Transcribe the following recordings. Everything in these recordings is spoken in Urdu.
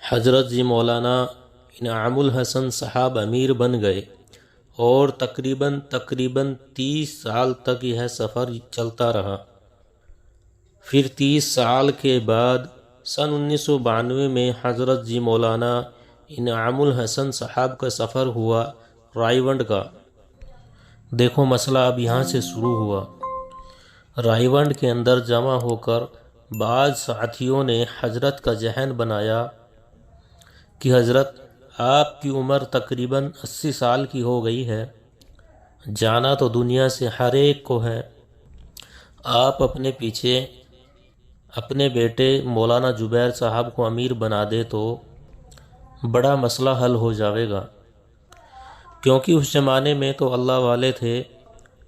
حضرت جی مولانا انعام الحسن صاحب امیر بن گئے اور تقریباً 30 سال تک یہ سفر چلتا رہا۔ پھر 30 سال کے بعد سن 1992 میں حضرت جی مولانا انعام الحسن صاحب کا سفر ہوا رائے ونڈ کا۔ دیکھو مسئلہ اب یہاں سے شروع ہوا۔ رائے ونڈ کے اندر جمع ہو کر بعض ساتھیوں نے حضرت کا ذہن بنایا کہ حضرت آپ کی عمر تقریباً 80 سال کی ہو گئی ہے، جانا تو دنیا سے ہر ایک کو ہے، آپ اپنے پیچھے اپنے بیٹے مولانا جبیر صاحب کو امیر بنا دے تو بڑا مسئلہ حل ہو جاوے گا، کیونکہ اس زمانے میں تو اللہ والے تھے،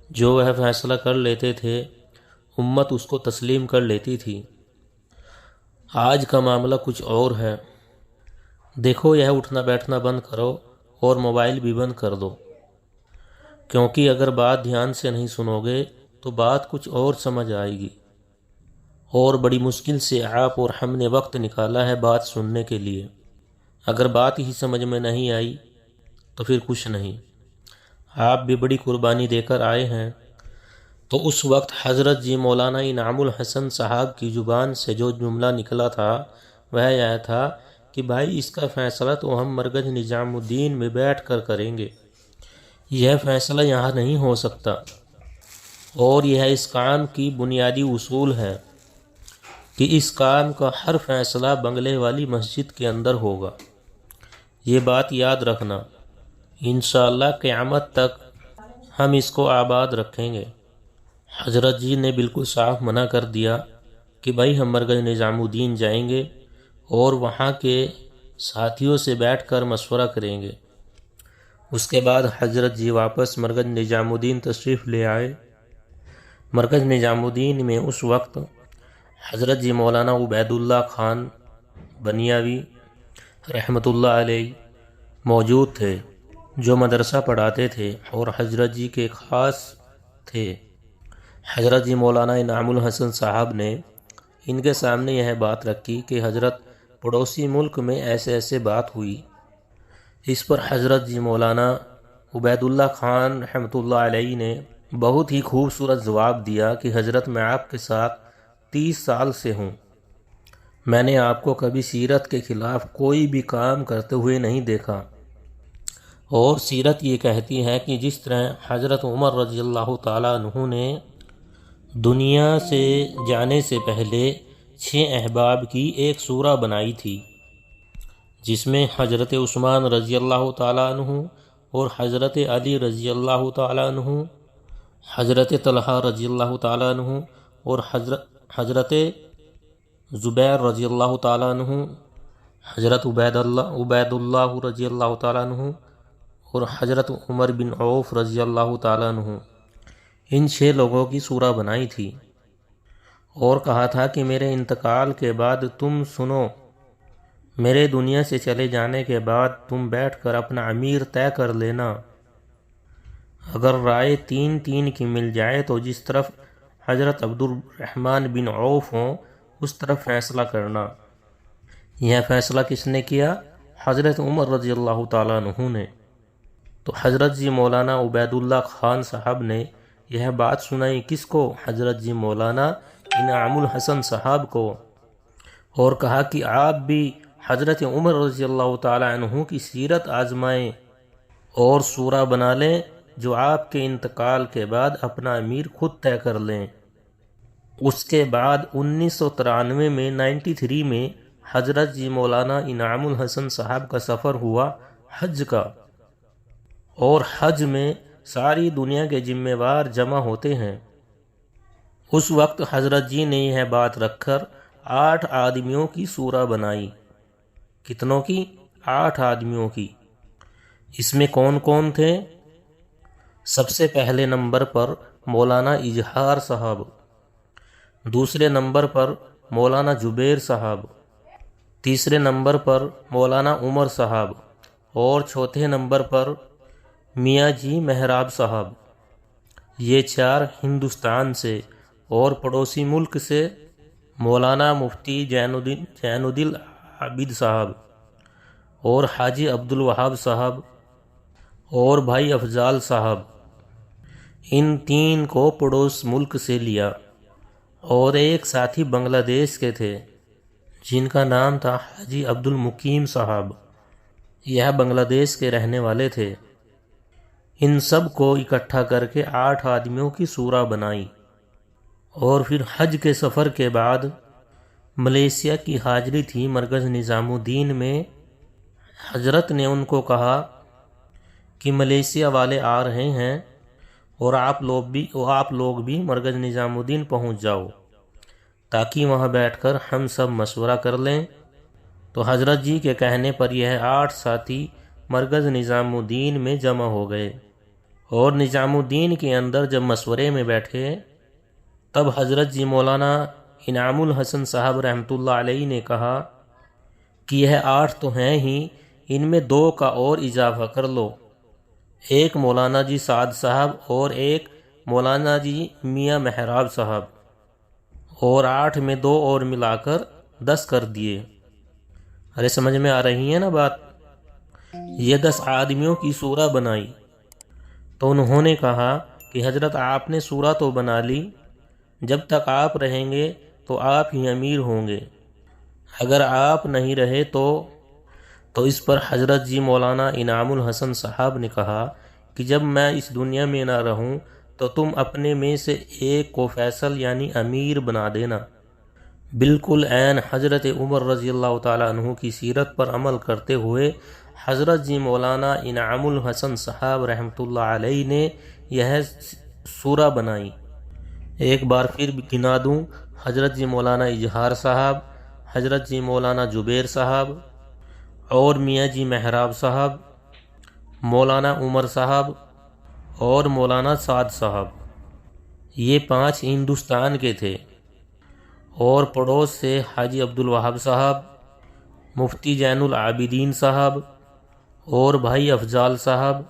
جو وہ فیصلہ کر لیتے تھے امت اس کو تسلیم کر لیتی تھی۔ آج کا معاملہ کچھ اور ہے۔ دیکھو یہ اٹھنا بیٹھنا بند کرو اور موبائل بھی بند کر دو، کیونکہ اگر بات دھیان سے نہیں سنو گے تو بات کچھ اور سمجھ آئے گی، اور بڑی مشکل سے آپ اور ہم نے وقت نکالا ہے بات سننے کے لیے۔ اگر بات ہی سمجھ میں نہیں آئی تو پھر کچھ نہیں، آپ بھی بڑی قربانی دے کر آئے ہیں۔ تو اس وقت حضرت جی مولانا انعام الحسن صاحب کی زبان سے جو جملہ نکلا تھا وہ یہ تھا کہ بھائی اس کا فیصلہ تو ہم مرکز نظام الدین میں بیٹھ کر کریں گے، یہ فیصلہ یہاں نہیں ہو سکتا، اور یہ اس کام کی بنیادی اصول ہے کہ اس کام کا ہر فیصلہ بنگلے والی مسجد کے اندر ہوگا۔ یہ بات یاد رکھنا، انشاءاللہ قیامت تک ہم اس کو آباد رکھیں گے۔ حضرت جی نے بالکل صاف منع کر دیا کہ بھائی ہم مرکز نظام الدین جائیں گے اور وہاں کے ساتھیوں سے بیٹھ کر مشورہ کریں گے۔ اس کے بعد حضرت جی واپس مرکز نظام الدین تشریف لے آئے۔ مرکز نظام الدین میں اس وقت حضرت جی مولانا عبید اللہ خان بنیاوی رحمۃ اللہ علیہ موجود تھے، جو مدرسہ پڑھاتے تھے اور حضرت جی کے خاص تھے۔ حضرت جی مولانا انعام الحسن صاحب نے ان کے سامنے یہ بات رکھی کہ حضرت پڑوسی ملک میں ایسے بات ہوئی۔ اس پر حضرت جی مولانا عبید اللہ خان رحمۃ اللہ علیہ نے بہت ہی خوبصورت جواب دیا کہ حضرت میں آپ کے ساتھ 30 سال سے ہوں، میں نے آپ کو کبھی سیرت کے خلاف کوئی بھی کام کرتے ہوئے نہیں دیکھا، اور سیرت یہ کہتی ہے کہ جس طرح حضرت عمر رضی اللہ تعالیٰ عنہ نے دنیا سے جانے سے پہلے 6 احباب کی ایک سورہ بنائی تھی، جس میں حضرت عثمان رضی اللہ تعالیٰ عنہ اور حضرت علی رضی اللہ تعالیٰ عنہ، حضرت طلحہ رضی اللہ تعالیٰ عنہ اور حضرت زبیر رضی اللہ تعالیٰ عنہ، حضرت عبید اللہ رضی اللہ تعالیٰ عنہ اور حضرت عمر بن عوف رضی اللہ تعالیٰ عنہ، ان 6 لوگوں کی سورہ بنائی تھی، اور کہا تھا کہ میرے انتقال کے بعد تم سنو، میرے دنیا سے چلے جانے کے بعد تم بیٹھ کر اپنا امیر طے کر لینا، اگر رائے 3 کی مل جائے تو جس طرف حضرت عبد الرحمن بن عوف ہوں اس طرف فیصلہ کرنا۔ یہ فیصلہ کس نے کیا؟ حضرت عمر رضی اللہ تعالیٰ عنہ نے۔ تو حضرت جی مولانا عبید اللہ خان صاحب نے یہ بات سنائی کس کو؟ حضرت جی مولانا انعام الحسن صاحب کو، اور کہا کہ آپ بھی حضرت عمر رضی اللہ تعالیٰ عنہ کی سیرت آزمائیں اور سورہ بنا لیں جو آپ کے انتقال کے بعد اپنا امیر خود طے کر لیں۔ اس کے بعد 1993 میں 93 میں حضرت جی مولانا انعام الحسن صاحب کا سفر ہوا حج کا، اور حج میں ساری دنیا کے ذمہ وار جمع ہوتے ہیں۔ اس وقت حضرت جی نے یہ بات رکھ کر 8 آدمیوں کی سورہ بنائی۔ کتنوں کی؟ 8 آدمیوں کی۔ اس میں کون کون تھے؟ سب سے پہلے نمبر پر مولانا اظہار صاحب، دوسرے نمبر پر مولانا جبیر صاحب، تیسرے نمبر پر مولانا عمر صاحب، اور چوتھے نمبر پر میاں جی محراب صاحب۔ یہ 4 ہندوستان سے، اور پڑوسی ملک سے مولانا مفتی زین الدین عابد صاحب۔ اور حاجی عبدالوہاب صاحب اور بھائی افضال صاحب، ان تین کو پڑوس ملک سے لیا، اور ایک ساتھی بنگلہ دیش کے تھے جن کا نام تھا حاجی عبدالمقیم صاحب، یہ بنگلہ دیش کے رہنے والے تھے۔ ان سب کو اکٹھا کر کے 8 آدمیوں کی شورا بنائی، اور پھر حج کے سفر کے بعد ملیشیا کی حاضری تھی مرکز نظام الدین میں۔ حضرت نے ان کو کہا کہ ملیشیا والے آ رہے ہیں اور آپ لوگ بھی مرکز نظام الدین پہنچ جاؤ تاکہ وہاں بیٹھ کر ہم سب مشورہ کر لیں۔ تو حضرت جی کے کہنے پر یہ 8 ساتھی مرکز نظام الدین میں جمع ہو گئے، اور نظام الدین کے اندر جب مشورے میں بیٹھے تب حضرت جی مولانا انعام الحسن صاحب رحمۃ اللہ علیہ نے کہا کہ یہ 8 تو ہیں ہی، ان میں 2 کا اور اضافہ کر لو، ایک مولانا جی سعد صاحب اور ایک مولانا جی میاں محراب صاحب، اور 8 میں 2 اور ملا کر 10 کر دیے۔ ارے سمجھ میں آ رہی ہے نا بات؟ یہ 10 آدمیوں کی شورا بنائی۔ تو انہوں نے کہا کہ حضرت آپ نے شورا تو بنا لی، جب تک آپ رہیں گے تو آپ ہی امیر ہوں گے، اگر آپ نہیں رہے تو اس پر حضرت جی مولانا انعام الحسن صاحب نے کہا کہ جب میں اس دنیا میں نہ رہوں تو تم اپنے میں سے ایک کو فیصل یعنی امیر بنا دینا۔ بالکل عین حضرت عمر رضی اللہ تعالیٰ عنہ کی سیرت پر عمل کرتے ہوئے حضرت جی مولانا انعام الحسن صاحب رحمۃ اللہ علیہ نے یہ شورا بنائی۔ ایک بار پھر گنا دوں، حضرت جی مولانا اجہار صاحب، حضرت جی مولانا جبیر صاحب اور میاں جی محراب صاحب، مولانا عمر صاحب اور مولانا سعد صاحب، یہ 5 ہندوستان کے تھے، اور پڑوس سے حاجی عبدالوہاب صاحب، مفتی زین العابدین صاحب اور بھائی افضال صاحب،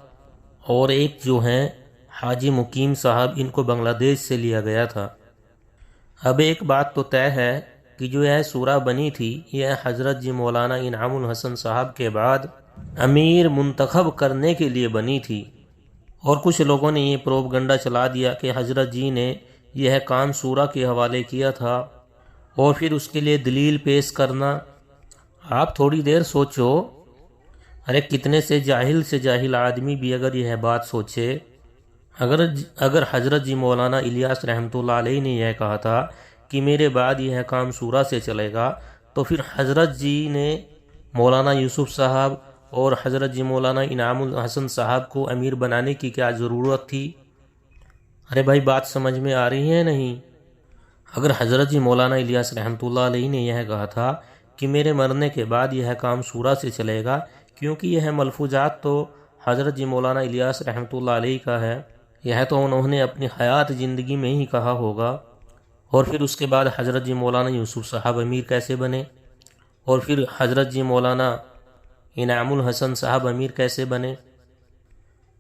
اور ایک جو ہیں حاجی مقیم صاحب، ان کو بنگلہ دیش سے لیا گیا تھا۔ اب ایک بات تو طے ہے کہ جو یہ شورا بنی تھی یہ حضرت جی مولانا انعام الحسن صاحب کے بعد امیر منتخب کرنے کے لیے بنی تھی، اور کچھ لوگوں نے یہ پروپگنڈا چلا دیا کہ حضرت جی نے یہ کام شورا کے حوالے کیا تھا اور پھر اس کے لیے دلیل پیش کرنا۔ آپ تھوڑی دیر سوچو، ارے کتنے سے جاہل آدمی بھی اگر یہ بات سوچے، اگر حضرت جی مولانا الیاس رحمۃ اللہ علیہ نے یہ کہا تھا کہ میرے بعد یہ کام شورا سے چلے گا، تو پھر حضرت جی نے مولانا یوسف صاحب اور حضرت جی مولانا انعام الحسن صاحب کو امیر بنانے کی کیا ضرورت تھی؟ ارے بھائی بات سمجھ میں آ رہی ہے نہیں؟ اگر حضرت جی مولانا الیاس رحمۃ اللہ علیہ نے یہ کہا تھا کہ میرے مرنے کے بعد یہ کام شورا سے چلے گا، کیونکہ یہ ملفوظات تو حضرت جی مولانا الیاس رحمۃ اللہ علیہ کا ہے، یہ تو انہوں نے اپنی حیات زندگی میں ہی کہا ہوگا، اور پھر اس کے بعد حضرت جی مولانا یوسف صاحب امیر کیسے بنے، اور پھر حضرت جی مولانا انعام الحسن صاحب امیر کیسے بنے؟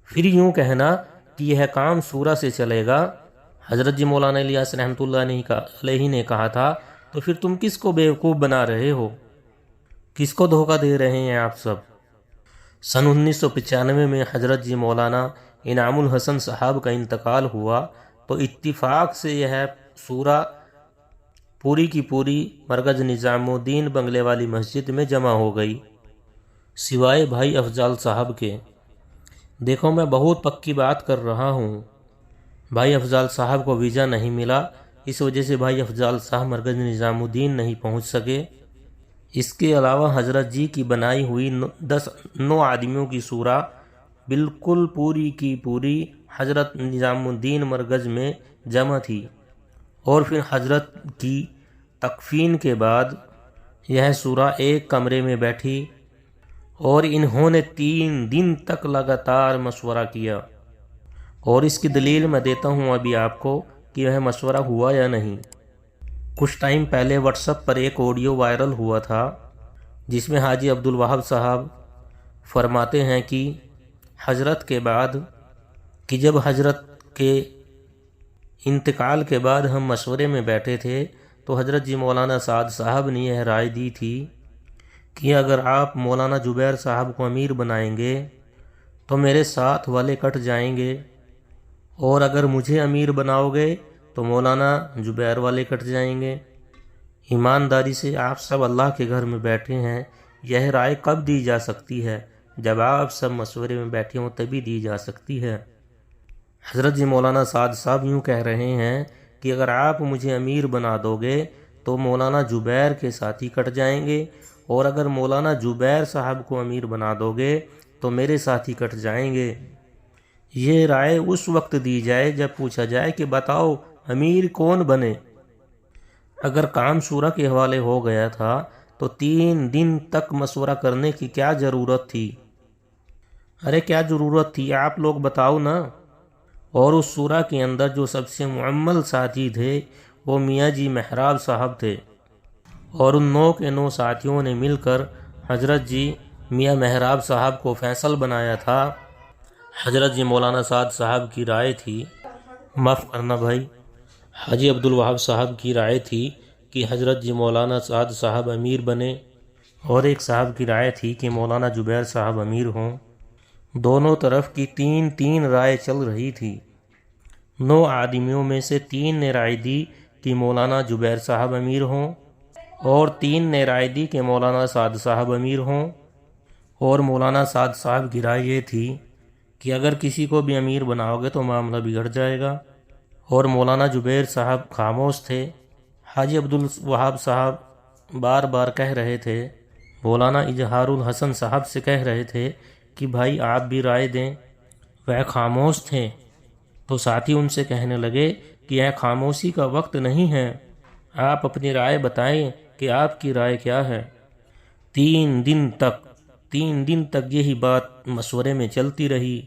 پھر یوں کہنا کہ یہ کام شورا سے چلے گا، حضرت جی مولانا الیاس رحمۃ اللہ علیہ نے کہا تھا، تو پھر تم کس کو بیوقوف بنا رہے ہو؟ کس کو دھوکہ دے رہے ہیں آپ سب؟ سن 1995 میں حضرت جی مولانا انعام الحسن صاحب کا انتقال ہوا تو اتفاق سے یہ شورا پوری کی پوری مرکز نظام الدین بنگلے والی مسجد میں جمع ہو گئی، سوائے بھائی افضال صاحب کے۔ دیکھو میں بہت پکی بات کر رہا ہوں، بھائی افضال صاحب کو ویزا نہیں ملا، اس وجہ سے بھائی افضال صاحب مرکز نظام الدین نہیں پہنچ سکے۔ اس کے علاوہ حضرت جی کی بنائی ہوئی 9 آدمیوں کی شورا بالکل پوری کی پوری حضرت نظام الدین مرکز میں جمع تھی، اور پھر حضرت کی تکفین کے بعد یہ شورا ایک کمرے میں بیٹھی اور انہوں نے 3 دن تک لگاتار مشورہ کیا، اور اس کی دلیل میں دیتا ہوں ابھی آپ کو کہ یہ مشورہ ہوا یا نہیں۔ کچھ ٹائم پہلے واٹس ایپ پر ایک آڈیو وائرل ہوا تھا جس میں حاجی عبدالوہاب صاحب فرماتے ہیں کہ حضرت کے بعد کہ جب حضرت کے انتقال کے بعد ہم مشورے میں بیٹھے تھے تو حضرت جی مولانا سعد صاحب نے یہ رائے دی تھی کہ اگر آپ مولانا زبیر صاحب کو امیر بنائیں گے تو میرے ساتھ والے کٹ جائیں گے، اور اگر مجھے امیر بناؤ گے تو مولانا زبیر والے کٹ جائیں گے۔ ایمانداری سے آپ سب اللہ کے گھر میں بیٹھے ہیں، یہ رائے کب دی جا سکتی ہے؟ جب آپ سب مشورے میں بیٹھے ہوں تبھی دی جا سکتی ہے۔ حضرت جی مولانا سعد صاحب یوں کہہ رہے ہیں کہ اگر آپ مجھے امیر بنا دو گے تو مولانا زبیر کے ساتھی کٹ جائیں گے، اور اگر مولانا زبیر صاحب کو امیر بنا دو گے تو میرے ساتھی کٹ جائیں گے۔ یہ رائے اس وقت دی جائے جب پوچھا جائے کہ بتاؤ امیر کون بنے۔ اگر کام شورا کے حوالے ہو گیا تھا تو 3 دن تک مشورہ کرنے کی کیا ضرورت تھی؟ ارے کیا ضرورت تھی آپ لوگ بتاؤ نا۔ اور اس شورا کے اندر جو سب سے معمل ساتھی تھے وہ میاں جی محراب صاحب تھے، اور ان 9 کے 9 ساتھیوں نے مل کر حضرت جی میاں محراب صاحب کو فیصل بنایا تھا۔ حضرت جی مولانا سعد صاحب کی رائے تھی، معاف کرنا بھائی، حاجی عبدالوہاب صاحب کی رائے تھی کہ حضرت جی مولانا سعد صاحب امیر بنے، اور ایک صاحب کی رائے تھی کہ مولانا زبیر صاحب امیر ہوں۔ دونوں طرف کی 3 رائے چل رہی تھی۔ 9 آدمیوں میں سے 3 نے رائے دی کہ مولانا زبیر صاحب امیر ہوں، اور 3 نے رائے دی کہ مولانا سعد صاحب امیر ہوں، اور مولانا سعد صاحب کی رائے یہ تھی کہ اگر کسی کو بھی امیر بناؤ گے تو معاملہ بگڑ جائے گا، اور مولانا زبیر صاحب خاموش تھے۔ حاجی عبدالوہاب صاحب بار بار کہہ رہے تھے، مولانا اظہار الحسن صاحب سے کہہ رہے تھے کہ بھائی آپ بھی رائے دیں، وہ خاموش تھے۔ تو ساتھی ان سے کہنے لگے کہ یہ خاموشی کا وقت نہیں ہے، آپ اپنی رائے بتائیں کہ آپ کی رائے کیا ہے۔ 3 دن تک یہی بات مشورے میں چلتی رہی،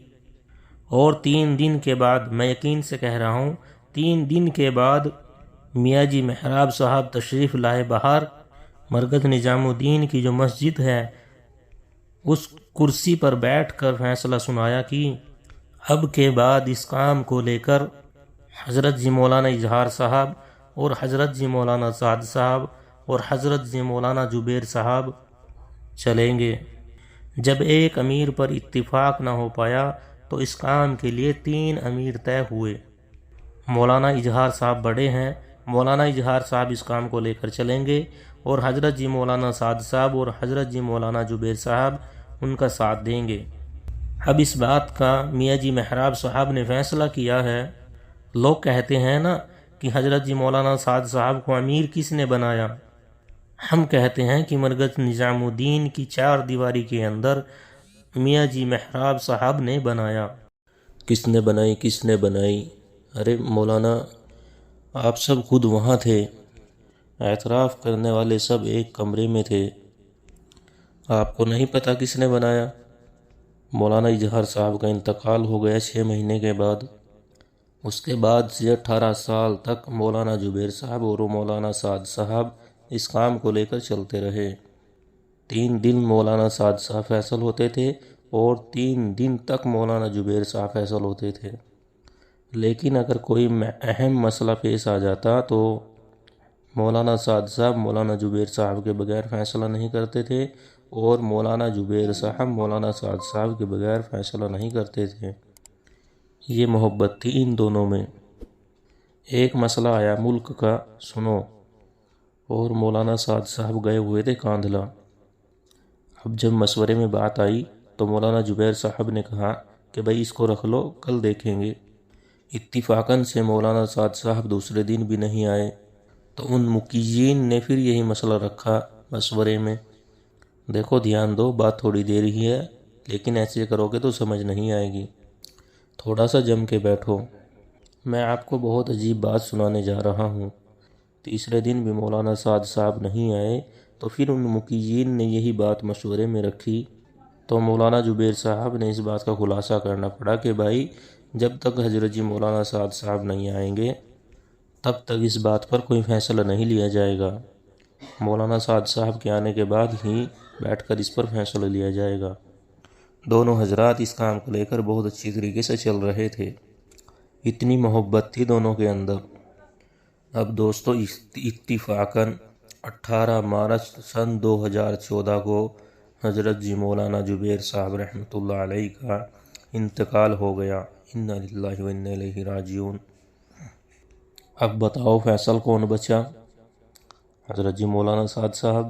اور 3 دن کے بعد، میں یقین سے کہہ رہا ہوں 3 دن کے بعد میاں جی محراب صاحب تشریف لائے باہر۔ مرکز نظام الدین کی جو مسجد ہے اس کرسی پر بیٹھ کر فیصلہ سنایا کہ اب کے بعد اس کام کو لے کر حضرت جی مولانا اظہار صاحب اور حضرت جی مولانا سعد صاحب اور حضرت جی مولانا زبیر صاحب چلیں گے۔ جب ایک امیر پر اتفاق نہ ہو پایا تو اس کام کے لیے 3 امیر طے ہوئے۔ مولانا اظہار صاحب بڑے ہیں، مولانا اظہار صاحب اس کام کو لے کر چلیں گے، اور حضرت جی مولانا سعد صاحب اور حضرت جی مولانا زبیر صاحب ان کا ساتھ دیں گے۔ اب اس بات کا میاں جی محراب صاحب نے فیصلہ کیا ہے۔ لوگ کہتے ہیں نا کہ حضرت جی مولانا سعد صاحب کو امیر کس نے بنایا؟ ہم کہتے ہیں کہ مرکز نظام الدین کی 4 دیواری کے اندر میاں جی محراب صاحب نے بنایا۔ کس نے بنائی؟ ارے مولانا آپ سب خود وہاں تھے، اعتراف کرنے والے سب ایک کمرے میں تھے، آپ کو نہیں پتہ کس نے بنایا؟ مولانا اظہار صاحب کا انتقال ہو گیا 6 مہینے کے بعد۔ اس کے بعد سے 18 سال تک مولانا زبیر صاحب اور مولانا سعد صاحب اس کام کو لے کر چلتے رہے۔ 3 دن مولانا سعد صاحب فیصل ہوتے تھے اور 3 دن تک مولانا زبیر صاحب فیصل ہوتے تھے، لیکن اگر کوئی اہم مسئلہ پیش آ جاتا تو مولانا سعد صاحب مولانا زبیر صاحب کے بغیر فیصلہ نہیں کرتے تھے، اور مولانا زبیر صاحب مولانا سعد صاحب کے بغیر فیصلہ نہیں کرتے تھے۔ یہ محبت تھی ان دونوں میں۔ ایک مسئلہ آیا ملک کا، سنو، اور مولانا سعد صاحب گئے ہوئے تھے کاندھلا۔ اب جب مشورے میں بات آئی تو مولانا زبیر صاحب نے کہا کہ بھائی اس کو رکھ لو، کل دیکھیں گے۔ اتفاقاً سے مولانا سعد صاحب دوسرے دن بھی نہیں آئے، تو ان مکیین نے پھر یہی مسئلہ رکھا مشورے میں، دیکھو دھیان دو، بات تھوڑی دیر ہی ہے لیکن ایسے کرو گے تو سمجھ نہیں آئے گی، تھوڑا سا جم کے بیٹھو۔ میں آپ کو بہت عجیب بات سنانے جا رہا ہوں۔ تیسرے دن بھی مولانا سعد صاحب نہیں آئے تو پھر ان مکیین نے یہی بات مشورے میں رکھی، تو مولانا زبیر صاحب نے اس بات کا خلاصہ کرنا پڑا کہ بھائی جب تک حضرت جی مولانا سعد صاحب نہیں آئیں گے تب تک اس بات پر کوئی فیصلہ نہیں لیا جائے گا، مولانا سعد صاحب کے آنے کے بعد ہی بیٹھ کر اس پر فیصلہ لیا جائے گا۔ دونوں حضرات اس کام کو لے کر بہت اچھی طریقے سے چل رہے تھے، اتنی محبت تھی دونوں کے اندر۔ اب دوستو اتفاقاً 18 مارچ سن 2014 کو حضرت جی مولانا جبیر صاحب رحمۃ اللہ علیہ کا انتقال ہو گیا۔ انا للہ و انا الیہ راجعون۔ اب بتاؤ فیصل کون بچا؟ حضرت جی مولانا سعد صاحب۔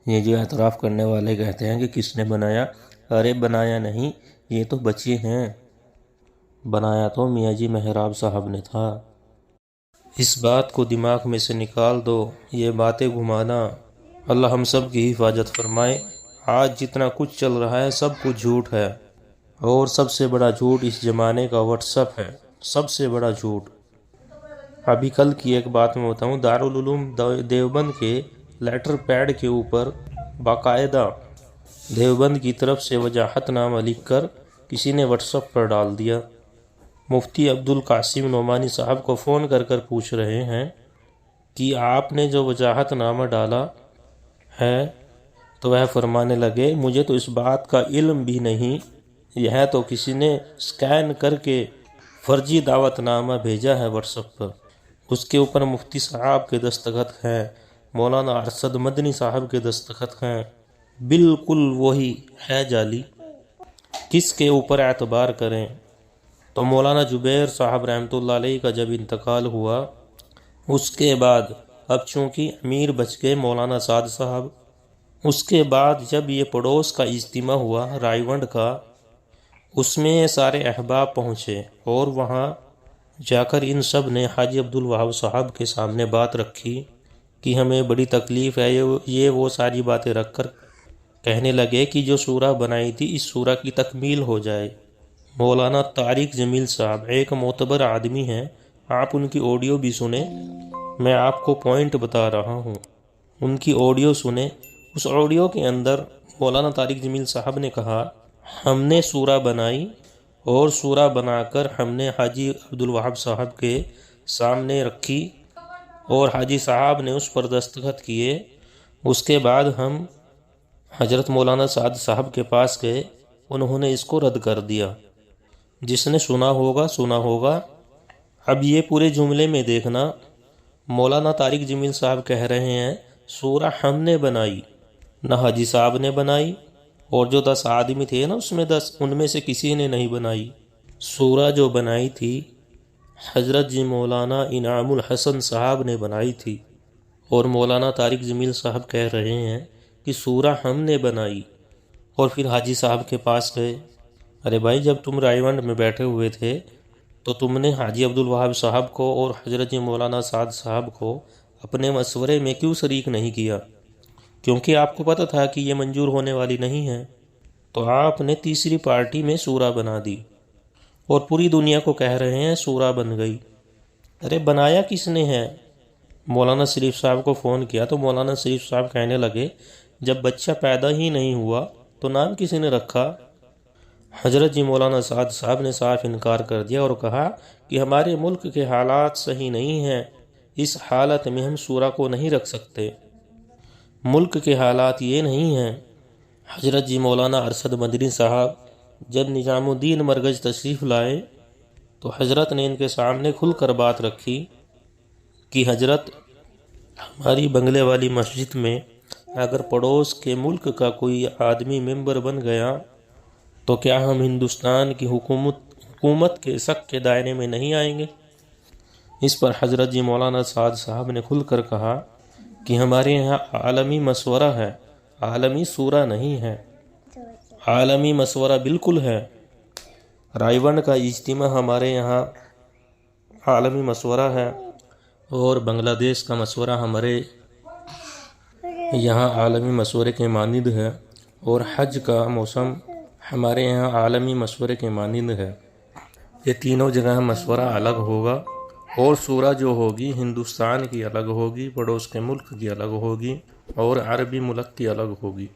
یہ جو اعتراف کرنے والے کہتے ہیں کہ کس نے بنایا، ارے بنایا نہیں، یہ تو بچے ہیں، بنایا تو میاں جی محراب صاحب نے تھا۔ اس بات کو دماغ میں سے نکال دو، یہ باتیں گھمانا۔ اللہ ہم سب کی حفاظت فرمائے۔ آج جتنا کچھ چل رہا ہے سب کچھ جھوٹ ہے، اور سب سے بڑا جھوٹ اس زمانے کا واٹس ایپ ہے، سب سے بڑا جھوٹ۔ ابھی کل کی ایک بات میں بتاؤں، دارالعلوم دیوبند کے لیٹر پیڈ کے اوپر باقاعدہ دیوبند کی طرف سے وجاہت نامہ لکھ کر کسی نے واٹس ایپ پر ڈال دیا۔ مفتی عبدالقاسم نعمانی صاحب کو فون کر کر پوچھ رہے ہیں کہ آپ نے جو وجاہت نامہ ڈالا ہے، تو وہ فرمانے لگے مجھے تو اس بات کا علم بھی نہیں، یہ تو کسی نے سکین کر کے فرضی دعوت نامہ بھیجا ہے واٹس ایپ پر، اس کے اوپر مفتی صاحب کے دستخط ہیں، مولانا ارشد مدنی صاحب کے دستخط ہیں، بالکل وہی ہے جعلی، کس کے اوپر اعتبار کریں؟ تو مولانا جبیر صاحب رحمۃ اللہ علیہ کا جب انتقال ہوا، اس کے بعد اب چونکہ امیر بچ گئے مولانا سعد صاحب، اس کے بعد جب یہ پڑوس کا اجتماع ہوا رائے ونڈ کا، اس میں سارے احباب پہنچے، اور وہاں جا کر ان سب نے حاجی عبدالوہاب صاحب کے سامنے بات رکھی کہ ہمیں بڑی تکلیف ہے، یہ وہ ساری باتیں رکھ کر کہنے لگے کہ جو سورہ بنائی تھی اس سورہ کی تکمیل ہو جائے۔ مولانا طارق جمیل صاحب ایک معتبر آدمی ہیں، آپ ان کی آڈیو بھی سنیں، میں آپ کو پوائنٹ بتا رہا ہوں، ان کی آڈیو سنیں۔ اس آڈیو کے اندر مولانا طارق جمیل صاحب نے کہا ہم نے سورہ بنائی، اور سورہ بنا کر ہم نے حاجی عبدالوہاب صاحب کے سامنے رکھی، اور حاجی صاحب نے اس پر دستخط کیے۔ اس کے بعد ہم حضرت مولانا سعد صاحب کے پاس گئے، انہوں نے اس کو رد کر دیا۔ جس نے سنا ہوگا۔ اب یہ پورے جملے میں دیکھنا، مولانا طارق جمیل صاحب کہہ رہے ہیں سورہ ہم نے بنائی، نہ حاجی صاحب نے بنائی، اور جو 10 آدمی تھے نا اس میں 10، ان میں سے کسی نے نہیں بنائی۔ سورہ جو بنائی تھی حضرت جی مولانا انعام الحسن صاحب نے بنائی تھی، اور مولانا طارق جمیل صاحب کہہ رہے ہیں کہ سورہ ہم نے بنائی، اور پھر حاجی صاحب کے پاس گئے۔ ارے بھائی جب تم رائے ونڈ میں بیٹھے ہوئے تھے تو تم نے حاجی عبدالوہاب صاحب کو اور حضرت جی مولانا سعد صاحب کو اپنے مشورے میں کیوں شریک نہیں کیا؟ کیونکہ آپ کو پتہ تھا کہ یہ منظور ہونے والی نہیں ہے، تو آپ نے تیسری پارٹی میں سورہ بنا دی، اور پوری دنیا کو کہہ رہے ہیں سورہ بن گئی۔ ارے بنایا کس نے ہے؟ مولانا شریف صاحب کو فون کیا تو مولانا شریف صاحب کہنے لگے جب بچہ پیدا ہی نہیں ہوا تو نام کسی نے رکھا؟ حضرت جی مولانا سعد صاحب نے صاف انکار کر دیا اور کہا کہ ہمارے ملک کے حالات صحیح نہیں ہیں، اس حالت میں ہم سورہ کو نہیں رکھ سکتے، ملک کے حالات یہ نہیں ہیں۔ حضرت جی مولانا ارشد مدنی صاحب جب نظام الدین مرکز تشریف لائے تو حضرت نے ان کے سامنے کھل کر بات رکھی کہ حضرت ہماری بنگلے والی مسجد میں اگر پڑوس کے ملک کا کوئی آدمی ممبر بن گیا تو کیا ہم ہندوستان کی حکومت کے شک کے دائرے میں نہیں آئیں گے؟ اس پر حضرت جی مولانا سعد صاحب نے کھل کر کہا کہ ہمارے یہاں عالمی مشورہ ہے، عالمی سورہ نہیں ہے، عالمی مشورہ بالکل ہے۔ رائے ونڈ کا اجتماع ہمارے یہاں عالمی مشورہ ہے، اور بنگلہ دیش کا مشورہ ہمارے یہاں عالمی مشورے کے مانند ہے، اور حج کا موسم ہمارے یہاں عالمی مشورے کے مانند ہے۔ یہ تینوں جگہ مشورہ الگ ہوگا، اور سورہ جو ہوگی ہندوستان کی الگ ہوگی، پڑوس کے ملک کی الگ ہوگی، اور عربی ملک کی الگ ہوگی۔